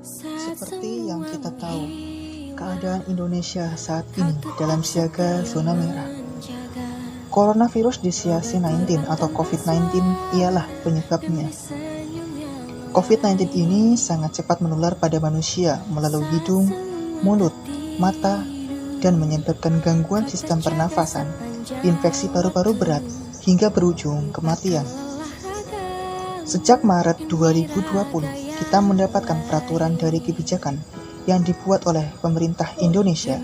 Seperti yang kita tahu, keadaan Indonesia saat ini dalam siaga zona merah. Coronavirus disease 19 atau COVID-19 ialah penyebabnya. COVID-19 ini sangat cepat menular pada manusia melalui hidung, mulut, mata, dan menyebabkan gangguan sistem pernafasan, infeksi paru-paru berat, hingga berujung kematian. Sejak Maret 2020, kita mendapatkan peraturan dari kebijakan yang dibuat oleh pemerintah Indonesia,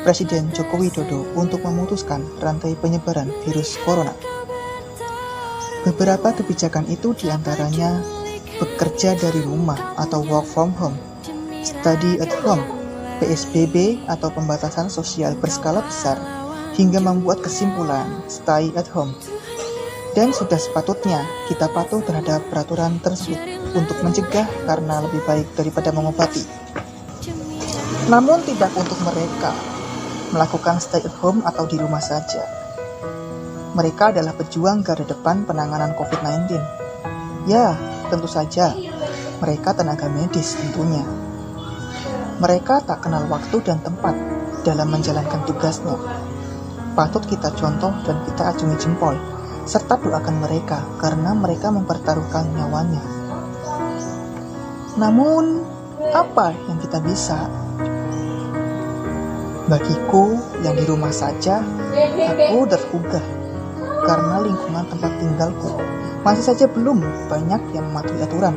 Presiden Joko Widodo, untuk memutuskan rantai penyebaran virus corona. Beberapa kebijakan itu diantaranya bekerja dari rumah atau work from home, study at home, PSBB atau pembatasan sosial berskala besar, hingga membuat kesimpulan stay at home. Dan sudah sepatutnya kita patuh terhadap peraturan tersebut untuk mencegah karena lebih baik daripada mengobati. Namun tidak untuk mereka melakukan stay at home atau di rumah saja. Mereka adalah pejuang garda depan penanganan COVID-19. Ya, tentu saja, mereka tenaga medis tentunya. Mereka tak kenal waktu dan tempat dalam menjalankan tugasnya. Patut kita contoh dan kita acungi jempol, serta doakan mereka karena mereka mempertaruhkan nyawanya. Namun, apa yang kita bisa? Bagiku yang di rumah saja, aku tergugah karena lingkungan tempat tinggalku masih saja belum banyak yang mematuhi aturan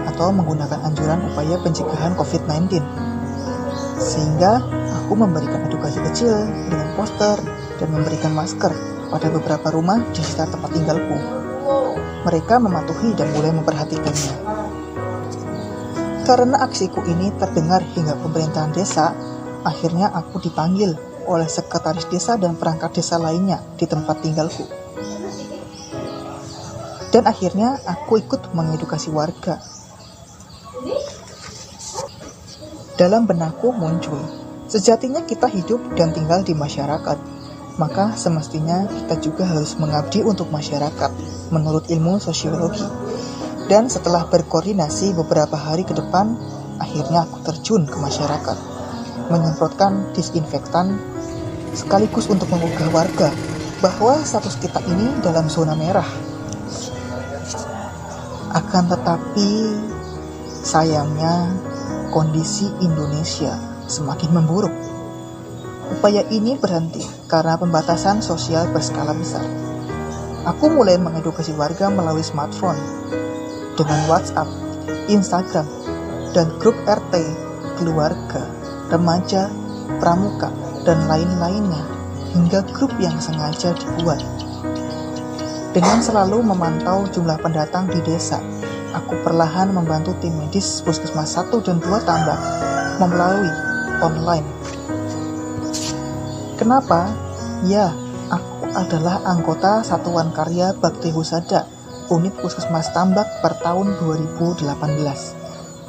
atau menggunakan anjuran upaya pencegahan COVID-19. Sehingga aku memberikan edukasi kecil dengan poster dan memberikan masker pada beberapa rumah di sekitar tempat tinggalku. Mereka mematuhi dan mulai memperhatikannya. Karena aksiku ini terdengar hingga pemerintahan desa, akhirnya aku dipanggil oleh sekretaris desa dan perangkat desa lainnya di tempat tinggalku. Dan akhirnya aku ikut mengedukasi warga. Dalam benakku muncul, sejatinya kita hidup dan tinggal di masyarakat. Maka semestinya kita juga harus mengabdi untuk masyarakat menurut ilmu sosiologi. Dan setelah berkoordinasi beberapa hari ke depan, akhirnya aku terjun ke masyarakat, menyemprotkan disinfektan sekaligus untuk menggugah warga bahwa status kita ini dalam zona merah. Akan tetapi, sayangnya kondisi Indonesia semakin memburuk. Upaya ini berhenti karena pembatasan sosial berskala besar. Aku mulai mengedukasi warga melalui smartphone, dengan WhatsApp, Instagram, dan grup RT, keluarga, remaja, pramuka, dan lain-lainnya, hingga grup yang sengaja dibuat. Dengan selalu memantau jumlah pendatang di desa, aku perlahan membantu tim medis puskesmas 1 dan 2 Tambak melalui online. Kenapa? Ya, aku adalah anggota Satuan Karya Bakti Husada, unit Puskesmas Tambak per tahun 2018.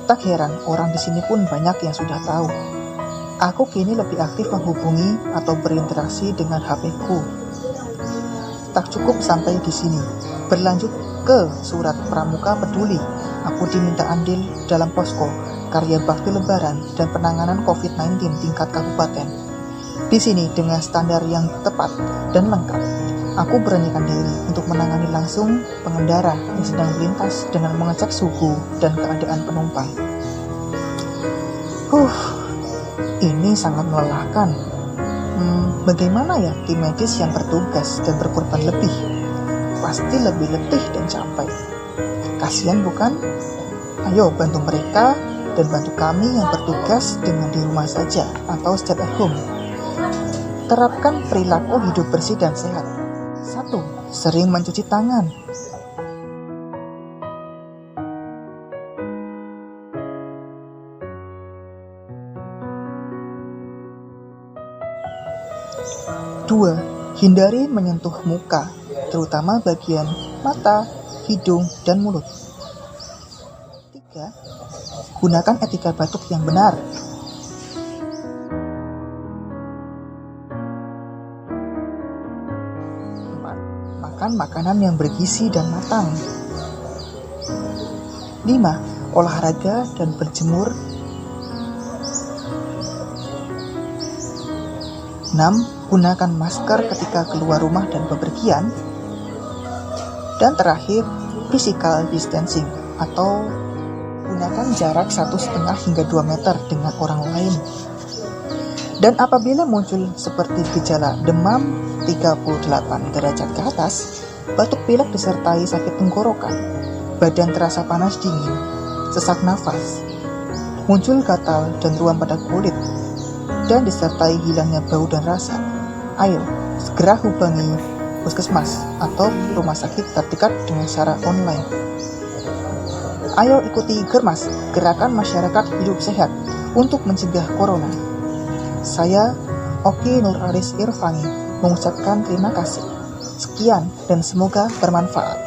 Tak heran orang di sini pun banyak yang sudah tahu. Aku kini lebih aktif menghubungi atau berinteraksi dengan HP-ku. Tak cukup sampai di sini, berlanjut ke surat pramuka peduli. Aku diminta andil dalam posko karya bakti lebaran dan penanganan COVID-19 tingkat kabupaten. Di sini dengan standar yang tepat dan lengkap, aku beranikan diri untuk menangani langsung pengendara yang sedang melintas dengan mengecek suhu dan keadaan penumpang. Ini sangat melelahkan. Bagaimana ya tim medis yang bertugas dan berkorban lebih? Pasti lebih letih dan capek. Kasihan bukan? Ayo bantu mereka dan bantu kami yang bertugas dengan di rumah saja atau stay at home. Terapkan perilaku hidup bersih dan sehat. 1. Sering mencuci tangan. 2. Hindari menyentuh muka, terutama bagian mata, hidung, dan mulut. 3. Gunakan etika batuk yang benar. 4. Makan makanan yang bergizi dan matang. 5. Olahraga dan berjemur 6. Gunakan masker ketika keluar rumah dan bepergian. Dan terakhir, physical distancing atau gunakan jarak 1,5 hingga 2 meter dengan orang lain. Dan apabila muncul seperti gejala demam 38 derajat ke atas, batuk pilek disertai sakit tenggorokan, badan terasa panas dingin, sesak nafas, muncul gatal dan ruam pada kulit, dan disertai hilangnya bau dan rasa, ayo segera hubungi puskesmas atau rumah sakit terdekat dengan cara online. Ayo ikuti Germas, Gerakan Masyarakat Hidup Sehat untuk mencegah Corona. Saya, Oki Nuralis Irfani, mengucapkan terima kasih. Sekian dan semoga bermanfaat.